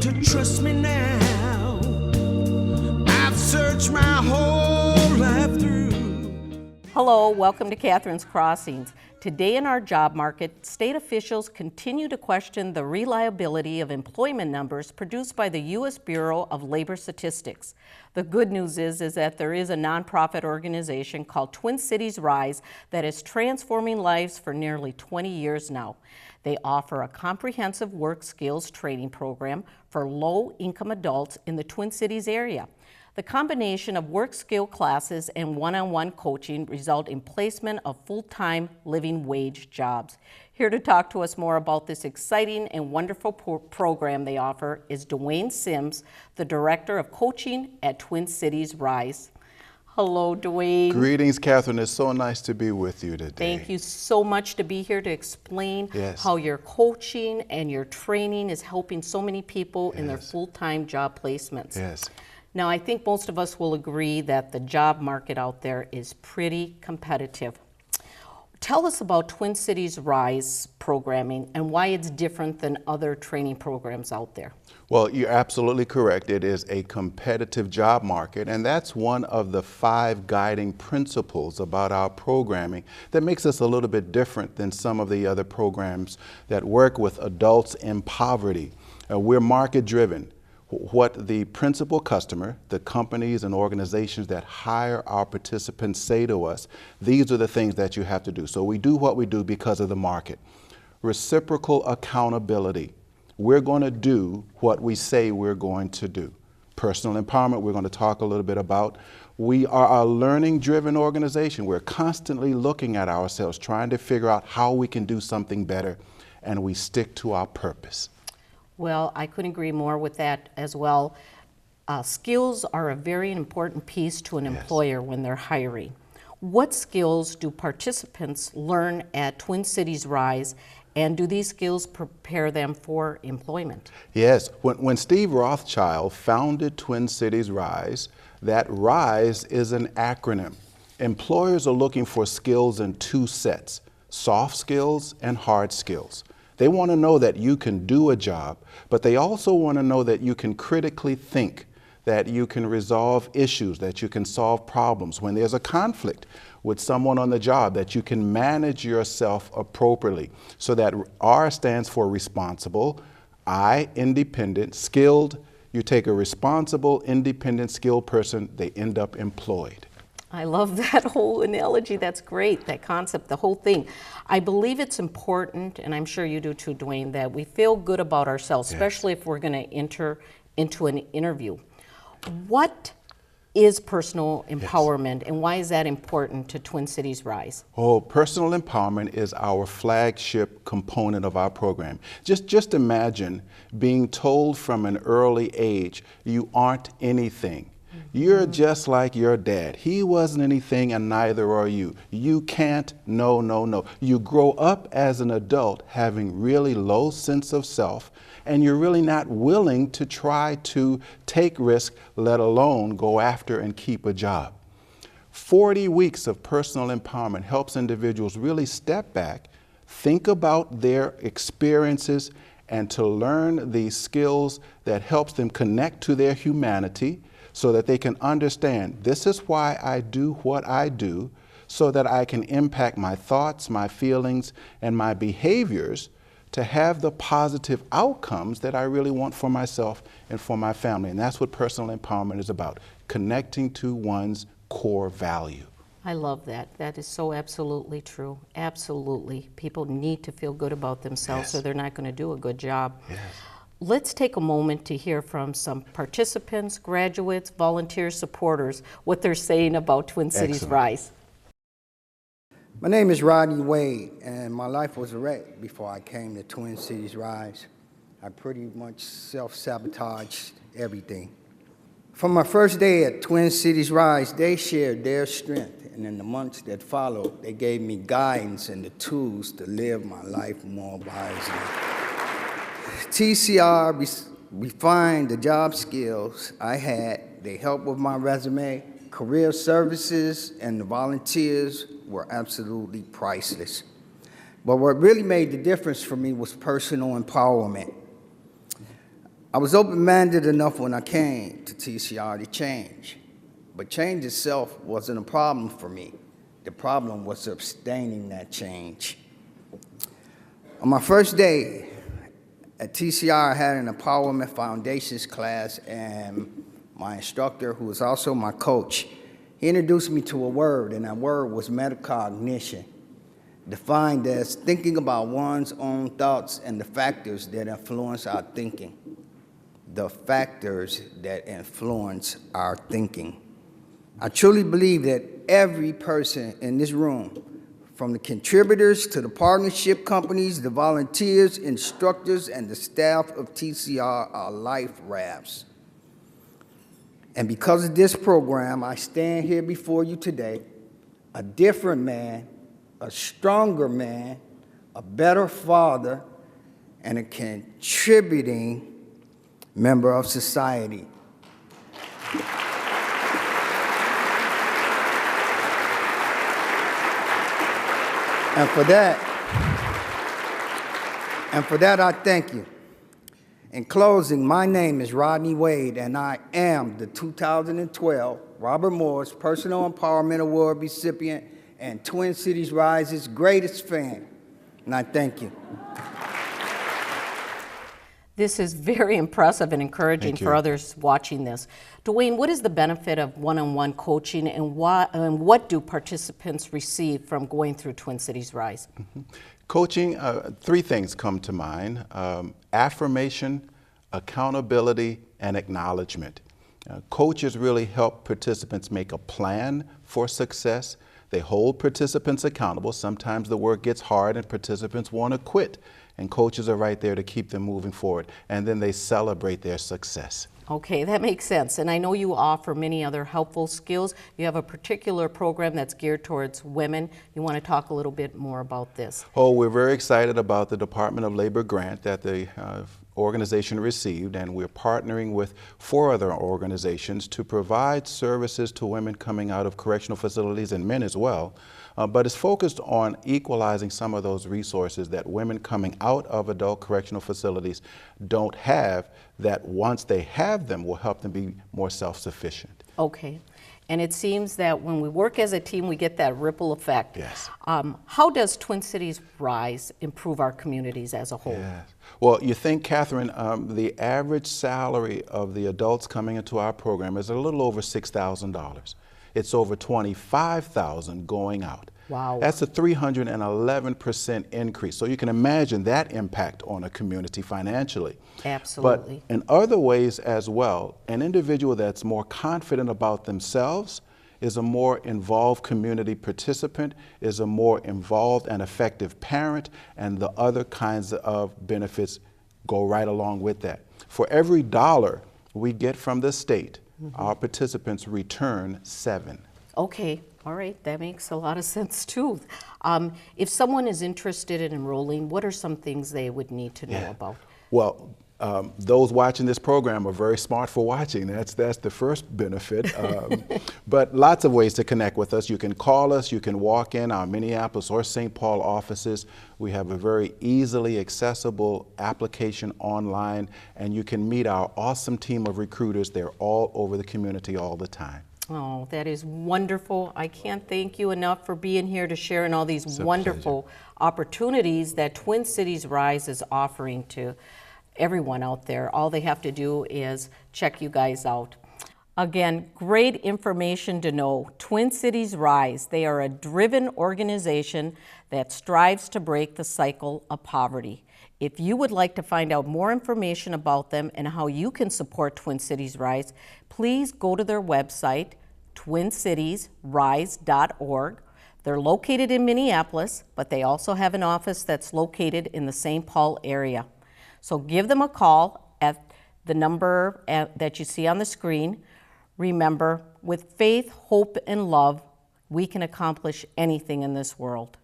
to trust me now. I've searched my whole life through. Hello, welcome to Catherine's Crossings. Today in our job market, state officials continue to question the reliability of employment numbers produced by the U.S. Bureau of Labor Statistics. The good news is that there is a nonprofit organization called Twin Cities Rise that is transforming lives for nearly 20 years now. They offer a comprehensive work skills training program for low-income adults in the Twin Cities area. The combination of work skill classes and one-on-one coaching result in placement of full-time living wage jobs. Here to talk to us more about this exciting and wonderful program they offer is Dwayne Sims, the Director of Coaching at Twin Cities Rise. Hello, Dwayne. Greetings, Catherine. It's so nice to be with you today. Thank you so much to be here to explain how your coaching and your training is helping so many people in their full-time job placements. Yes. Now, I think most of us will agree that the job market out there is pretty competitive. Tell us about Twin Cities Rise programming and why it's different than other training programs out there. Well, you're absolutely correct. It is a competitive job market, and that's one of the 5 guiding principles about our programming that makes us a little bit different than some of the other programs that work with adults in poverty. We're market driven. What the principal customer, the companies and organizations that hire our participants say to us, these are the things that you have to do. So we do what we do because of the market. Reciprocal accountability. We're going to do what we say we're going to do. Personal empowerment, we're going to talk a little bit about. We are a learning-driven organization. We're constantly looking at ourselves, trying to figure out how we can do something better, and we stick to our purpose. Well, I couldn't agree more with that as well. Skills are a very important piece to an employer when they're hiring. What skills do participants learn at Twin Cities Rise, and do these skills prepare them for employment? Yes, when Steve Rothschild founded Twin Cities Rise, that RISE is an acronym. Employers are looking for skills in 2 sets, soft skills and hard skills. They want to know that you can do a job, but they also want to know that you can critically think, that you can resolve issues, that you can solve problems. When there's a conflict with someone on the job, that you can manage yourself appropriately. So that R stands for responsible, I, independent, skilled. You take a responsible, independent, skilled person, they end up employed. I love that whole analogy. That's great, that concept, the whole thing. I believe it's important, and I'm sure you do too, Dwayne, that we feel good about ourselves, especially if we're going to enter into an interview. What is personal empowerment, and why is that important to Twin Cities Rise? Oh, personal empowerment is our flagship component of our program. Just imagine being told from an early age, you aren't anything. You're just like your dad. He wasn't anything and neither are you. You can't, no. You grow up as an adult having really low sense of self, and you're really not willing to try to take risk, let alone go after and keep a job. 40 weeks of personal empowerment helps individuals really step back, think about their experiences, and to learn these skills that helps them connect to their humanity, so that they can understand this is why I do what I do, so that I can impact my thoughts, my feelings, and my behaviors to have the positive outcomes that I really want for myself and for my family. And that's what personal empowerment is about, connecting to one's core value. I love that. That is so absolutely true. Absolutely. People need to feel good about themselves or they're not going to do a good job. Let's take a moment to hear from some participants, graduates, volunteers, supporters, what they're saying about Twin Cities Rise. My name is Rodney Wade, and my life was a wreck before I came to Twin Cities Rise. I pretty much self-sabotaged everything. From my first day at Twin Cities Rise, they shared their strength, and in the months that followed, they gave me guidance and the tools to live my life more wisely. TCR refined the job skills I had. They helped with my resume. Career services and the volunteers were absolutely priceless. But what really made the difference for me was personal empowerment. I was open-minded enough when I came to TCR to change, but change itself wasn't a problem for me. The problem was sustaining that change. On my first day at TCR, I had an Empowerment Foundations class, and my instructor, who was also my coach, he introduced me to a word, and that word was metacognition, defined as thinking about one's own thoughts and the factors that influence our thinking. The factors that influence our thinking. I truly believe that every person in this room, from the contributors to the partnership companies, the volunteers, instructors, and the staff of TCR are life rafts. And because of this program, I stand here before you today, a different man, a stronger man, a better father, and a contributing member of society. And for that, I thank you. In closing, my name is Rodney Wade, and I am the 2012 Robert Morris Personal Empowerment Award recipient and Twin Cities Rise's greatest fan. And I thank you. This is very impressive and encouraging for others watching this. Dwayne, what is the benefit of one-on-one coaching, and what do participants receive from going through Twin Cities Rise? Coaching, three things come to mind: affirmation, accountability, and acknowledgement. Coaches really help participants make a plan for success. They hold participants accountable. Sometimes the work gets hard and participants want to quit, and coaches are right there to keep them moving forward. And then they celebrate their success. Okay, that makes sense. And I know you offer many other helpful skills. You have a particular program that's geared towards women. You want to talk a little bit more about this? Oh, we're very excited about the Department of Labor grant that the organization received, and we're partnering with 4 other organizations to provide services to women coming out of correctional facilities, and men as well. But it's focused on equalizing some of those resources that women coming out of adult correctional facilities don't have, that once they have them will help them be more self-sufficient. Okay. And it seems that when we work as a team, we get that ripple effect. Yes. How does Twin Cities Rise improve our communities as a whole? Yes. Well, you think, Catherine, the average salary of the adults coming into our program is a little over $6,000. It's over $25,000 going out. Wow. That's a 311% increase. So you can imagine that impact on a community financially. Absolutely. But in other ways as well, an individual that's more confident about themselves is a more involved community participant, is a more involved and effective parent, and the other kinds of benefits go right along with that. For every dollar we get from the state, our participants return 7. Okay, all right, that makes a lot of sense too. If someone is interested in enrolling, what are some things they would need to know about? Well, those watching this program are very smart for watching. That's the first benefit. But lots of ways to connect with us. You can call us, you can walk in our Minneapolis or St. Paul offices. We have a very easily accessible application online, and you can meet our awesome team of recruiters. They're all over the community all the time. Oh, that is wonderful. I can't thank you enough for being here to share in all these wonderful opportunities that Twin Cities Rise is offering to everyone out there. All they have to do is check you guys out. Again, great information to know. Twin Cities Rise, they are a driven organization that strives to break the cycle of poverty. If you would like to find out more information about them and how you can support Twin Cities Rise, please go to their website, twincitiesrise.org. They're located in Minneapolis, but they also have an office that's located in the St. Paul area. So give them a call at the number that you see on the screen. Remember, with faith, hope, and love, we can accomplish anything in this world.